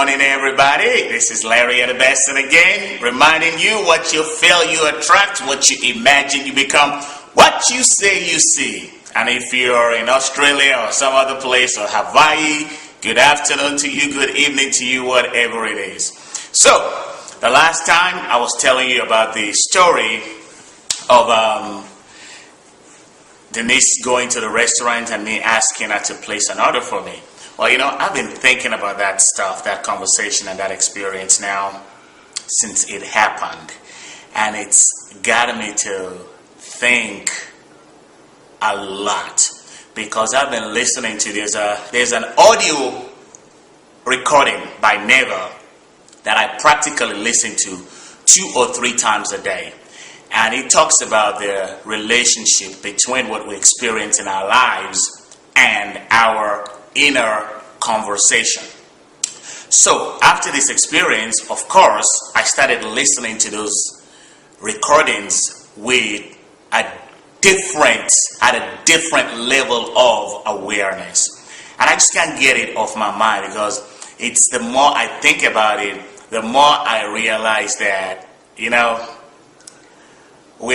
morning, everybody. This is Larry at the Best, and again, reminding you what you feel you attract, what you imagine you become, what you say you see. And if you're in Australia or some other place or Hawaii, good afternoon to you, good evening to you, whatever it is. So, the last time I was telling you about the story of Denise going to the restaurant and me asking her to place an order for me. Well, I've been thinking about that stuff, that conversation and that experience now since it happened. And it's gotten me to think a lot. Because I've been listening to, there's an audio recording by Neva that I practically listen to 2 or 3 times a day. And it talks about the relationship between what we experience in our lives and our inner conversation. So after this experience, of course, I started listening to those recordings with at a different level of awareness. And I just can't get it off my mind because it's the more I think about it, the more I realize that, we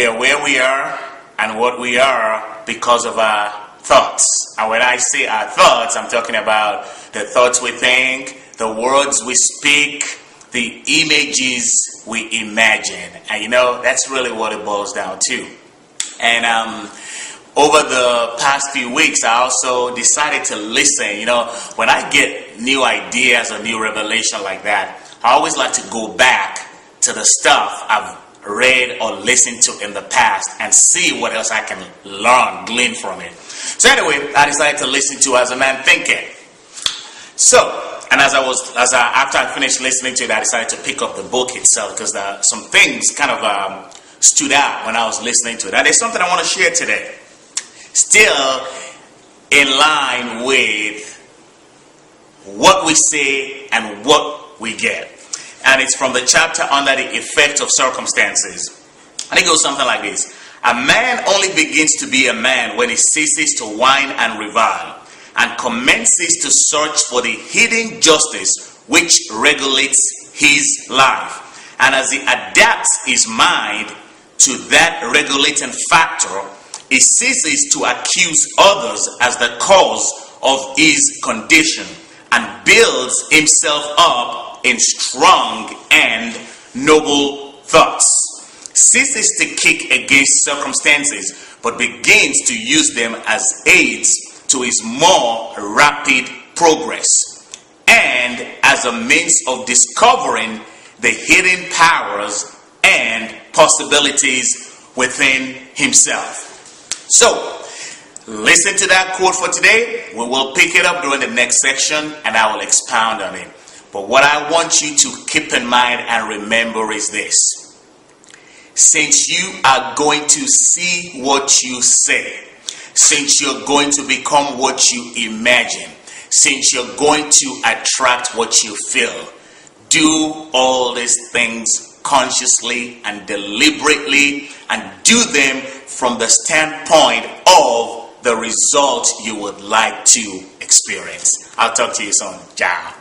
are where we are and what we are because of our thoughts. And when I say our thoughts, I'm talking about the thoughts we think, the words we speak, the images we imagine. And that's really what it boils down to. And over the past few weeks, I also decided to listen. When I get new ideas or new revelation like that, I always like to go back to the stuff I've read or listened to in the past and see what else I can glean from it. So anyway, I decided to listen to A Man Thinketh. So, and after I finished listening to it, I decided to pick up the book itself because some things kind of stood out when I was listening to it. And there's something I want to share today. Still in line with what we say and what we get. And it's from the chapter Under the Effect of Circumstances. And it goes something like this. A man only begins to be a man when he ceases to whine and revile and commences to search for the hidden justice which regulates his life. And as he adapts his mind to that regulating factor, he ceases to accuse others as the cause of his condition and builds himself up in strong and noble thoughts, ceases to kick against circumstances, but begins to use them as aids to his more rapid progress, and as a means of discovering the hidden powers and possibilities within himself. So, listen to that quote for today. We will pick it up during the next section, and I will expound on it. But what I want you to keep in mind and remember is this. Since you are going to see what you say, since you're going to become what you imagine, since you're going to attract what you feel, do all these things consciously and deliberately, and do them from the standpoint of the result you would like to experience. I'll talk to you soon. Ciao.